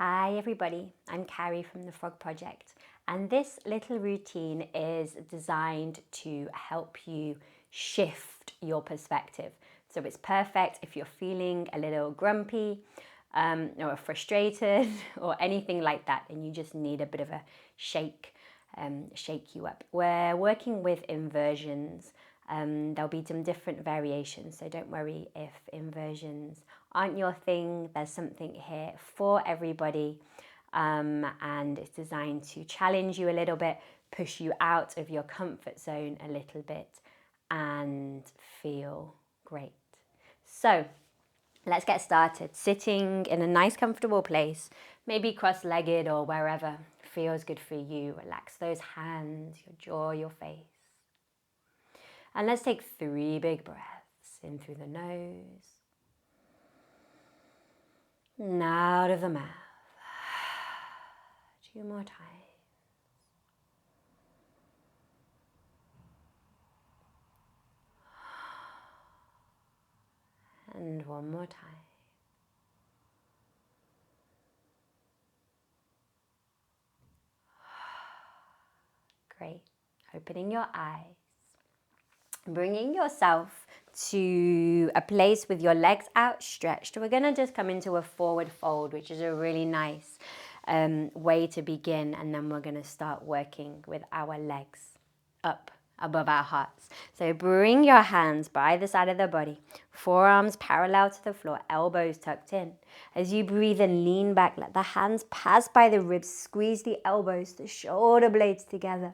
Hi everybody, I'm Carrie from the Frog Project, and this little routine is designed to help you shift your perspective. So it's perfect if you're feeling a little grumpy or frustrated or anything like that, and you just need a bit of a shake you up. We're working with inversions. There'll be some different variations, so don't worry if inversions aren't your thing. There's something here for everybody, and it's designed to challenge you a little bit, push you out of your comfort zone a little bit, and feel great. So let's get started. Sitting in a nice comfortable place, maybe cross-legged or wherever feels good for you. Relax those hands, your jaw, your face. And let's take 3 big breaths in through the nose and out of the mouth. 2 more times. And 1 more time. Great. Opening your eyes. Bringing yourself to a place with your legs outstretched. We're going to just come into a forward fold, which is a really nice way to begin. And then we're going to start working with our legs up above our hearts. So bring your hands by the side of the body, forearms parallel to the floor, elbows tucked in. As you breathe and lean back, let the hands pass by the ribs, squeeze the elbows, the shoulder blades together.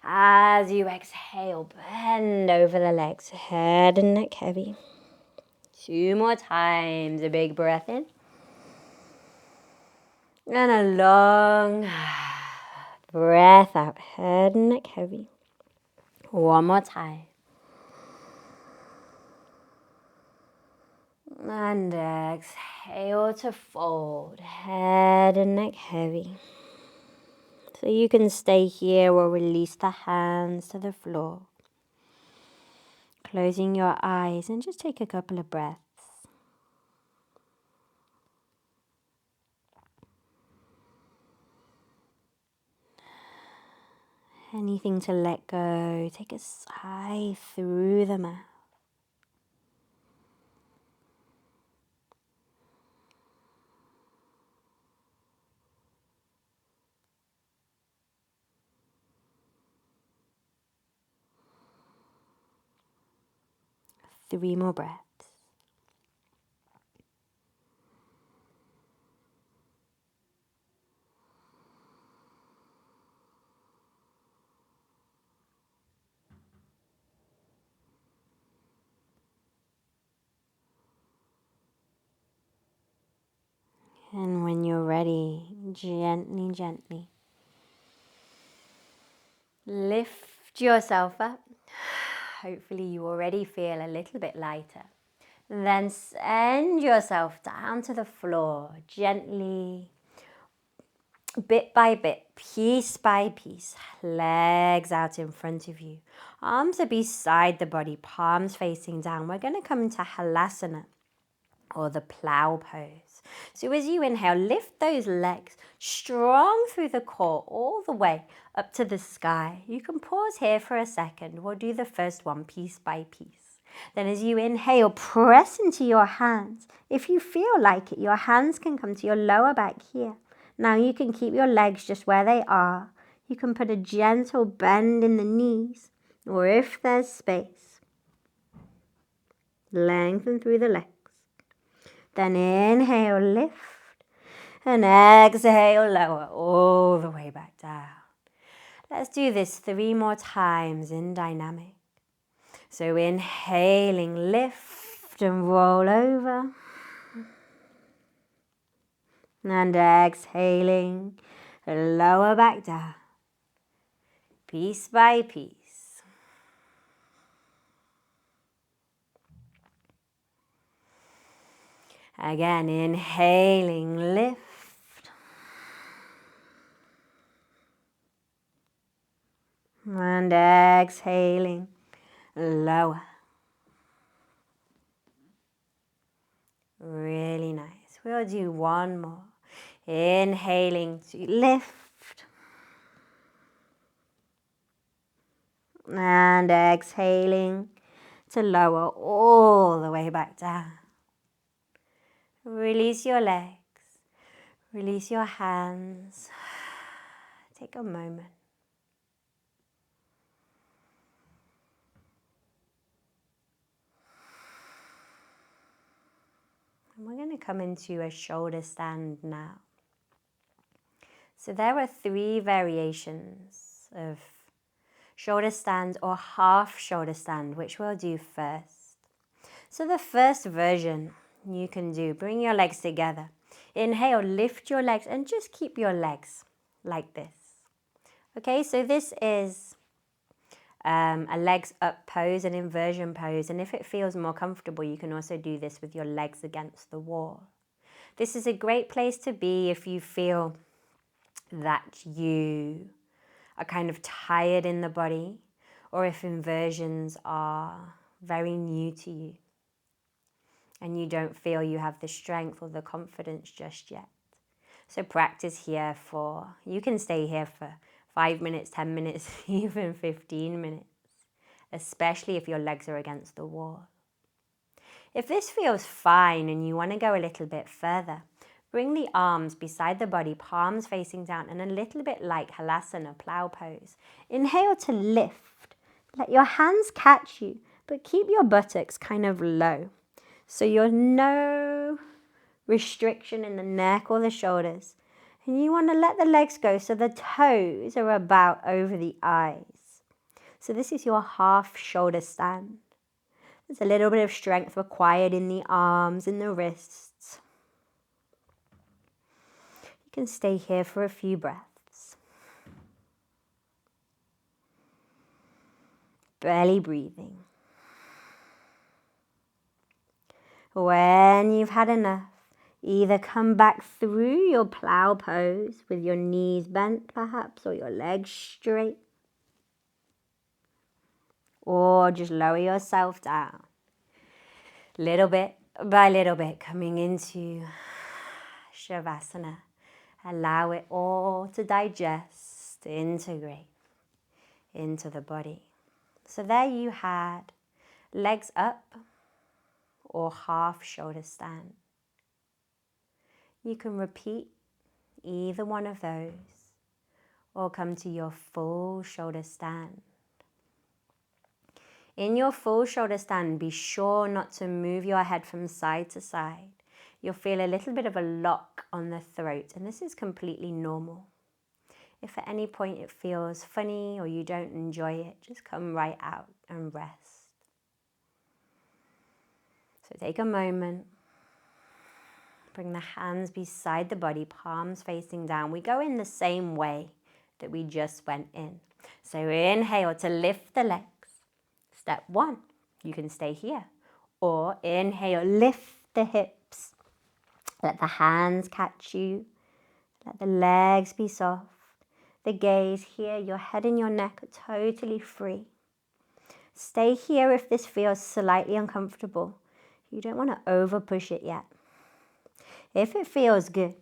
As you exhale, bend over the legs, head and neck heavy. 2 more times, a big breath in. And a long breath out, head and neck heavy. 1 more time. And exhale to fold, head and neck heavy. So you can stay here or release the hands to the floor. Closing your eyes and just take a couple of breaths. Anything to let go, take a sigh through the mouth. Three more breaths. And when you're ready, gently, gently lift yourself up. Hopefully you already feel a little bit lighter. Then send yourself down to the floor, gently, bit by bit, piece by piece. Legs out in front of you. Arms are beside the body, palms facing down. We're going to come into Halasana, or the plow pose. So as you inhale, lift those legs strong through the core all the way up to the sky. You can pause here for a second. We'll do the first one piece by piece. Then as you inhale, press into your hands. If you feel like it, your hands can come to your lower back here. Now you can keep your legs just where they are. You can put a gentle bend in the knees, or if there's space, lengthen through the legs. Then inhale, lift, and exhale, lower, all the way back down. Let's do this 3 more times in dynamic. So inhaling, lift and roll over. And exhaling, lower back down, piece by piece. Again, inhaling, lift. And exhaling, lower. Really nice. We'll do 1 more. Inhaling to lift. And exhaling to lower all the way back down. Release your legs. Release your hands. Take a moment. And we're going to come into a shoulder stand now. So there are 3 variations of shoulder stand or half shoulder stand, which we'll do first. So the first version you can do, bring your legs together. Inhale, lift your legs and just keep your legs like this. Okay, so this is a legs up pose, an inversion pose. And if it feels more comfortable, you can also do this with your legs against the wall. This is a great place to be if you feel that you are kind of tired in the body, or if inversions are very new to you and you don't feel you have the strength or the confidence just yet. So practice here you can stay here for 5 minutes, 10 minutes, even 15 minutes, especially if your legs are against the wall. If this feels fine and you want to go a little bit further, bring the arms beside the body, palms facing down, and a little bit like Halasana, plow pose. Inhale to lift. Let your hands catch you, but keep your buttocks kind of low. So you're no restriction in the neck or the shoulders. And you want to let the legs go so the toes are about over the eyes. So this is your half shoulder stand. There's a little bit of strength required in the arms and the wrists. You can stay here for a few breaths. Belly breathing. When you've had enough, either come back through your plow pose with your knees bent perhaps, or your legs straight, or just lower yourself down. Little bit by little bit, coming into Shavasana. Allow it all to digest, integrate into the body. So there you had legs up or half shoulder stand. You can repeat either one of those or come to your full shoulder stand. In your full shoulder stand, be sure not to move your head from side to side. You'll feel a little bit of a lock on the throat, and this is completely normal. If at any point it feels funny or you don't enjoy it, just come right out and rest. So take a moment. Bring the hands beside the body, palms facing down. We go in the same way that we just went in. So inhale to lift the legs. Step 1, you can stay here. Or inhale, lift the hips. Let the hands catch you. Let the legs be soft. The gaze here, your head and your neck are totally free. Stay here if this feels slightly uncomfortable. You don't want to over push it yet. If it feels good,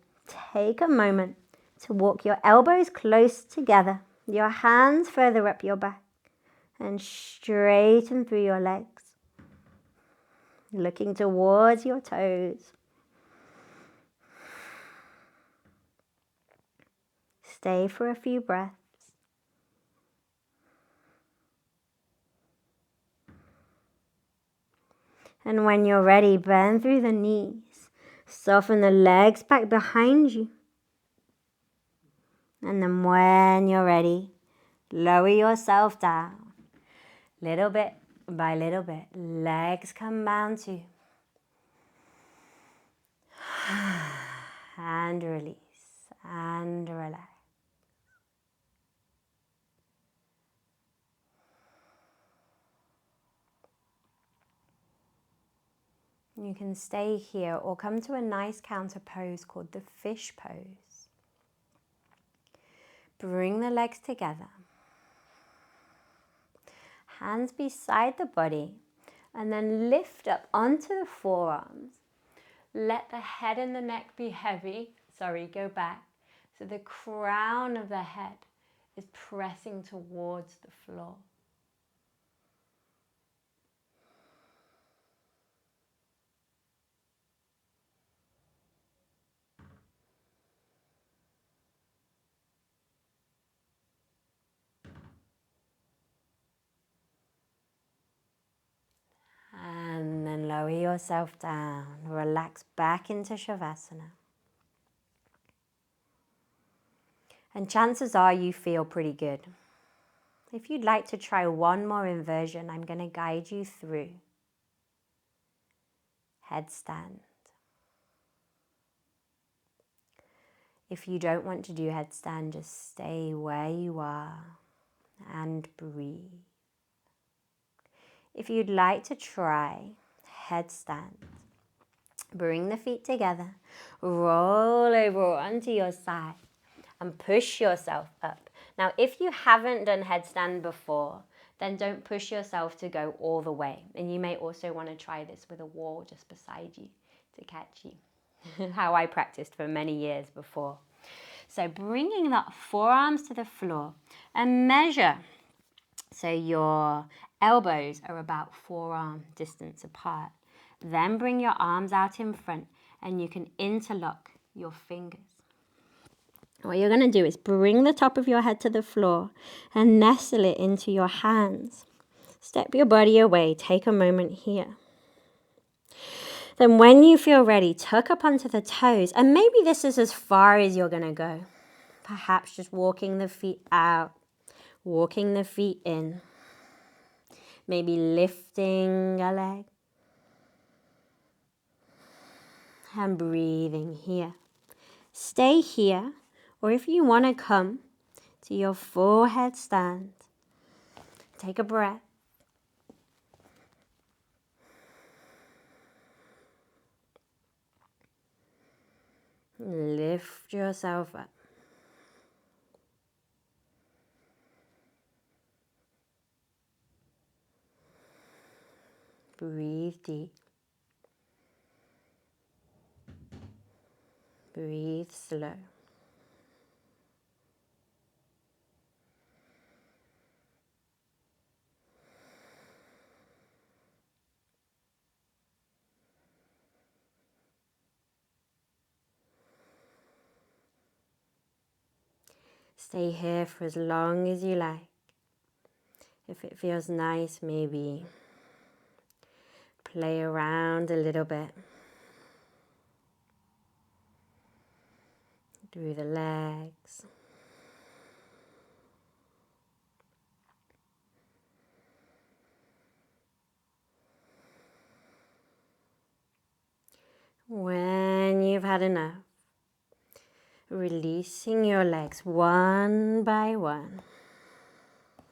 take a moment to walk your elbows close together, your hands further up your back, and straighten through your legs, looking towards your toes. Stay for a few breaths. And when you're ready, bend through the knees. Soften the legs back behind you. And then when you're ready, lower yourself down. Little bit by little bit, legs come down too. And release and relax. You can stay here or come to a nice counter pose called the fish pose. Bring the legs together. Hands beside the body, and then lift up onto the forearms. Let the head and the neck be heavy, Sorry, go back. So the crown of the head is pressing towards the floor. And then lower yourself down. Relax back into Shavasana. And chances are you feel pretty good. If you'd like to try one more inversion, I'm going to guide you through headstand. If you don't want to do headstand, just stay where you are and breathe. If you'd like to try headstand, bring the feet together, roll over onto your side and push yourself up. Now, if you haven't done headstand before, then don't push yourself to go all the way. And you may also want to try this with a wall just beside you to catch you. How I practiced for many years before. So bringing the forearms to the floor and measure. So your elbows are about forearm distance apart. Then bring your arms out in front and you can interlock your fingers. What you're going to do is bring the top of your head to the floor and nestle it into your hands. Step your body away. Take a moment here. Then when you feel ready, tuck up onto the toes. And maybe this is as far as you're going to go. Perhaps just walking the feet out, walking the feet in. Maybe lifting a leg. And breathing here. Stay here. Or if you want to come to your full headstand, take a breath. Lift yourself up. Breathe deep. Breathe slow. Stay here for as long as you like. If it feels nice, maybe play around a little bit through the legs. When you've had enough, releasing your legs one by one.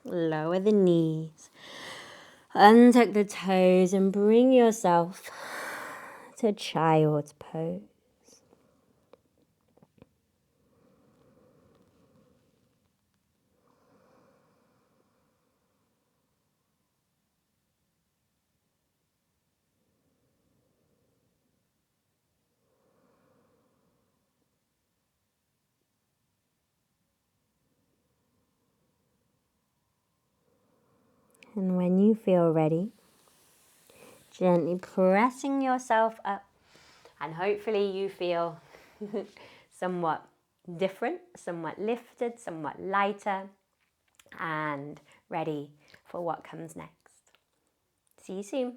Lower the knees, untuck the toes and bring yourself to child's pose. And when you feel ready, gently pressing yourself up, and hopefully you feel somewhat different, somewhat lifted, somewhat lighter, and ready for what comes next. See you soon.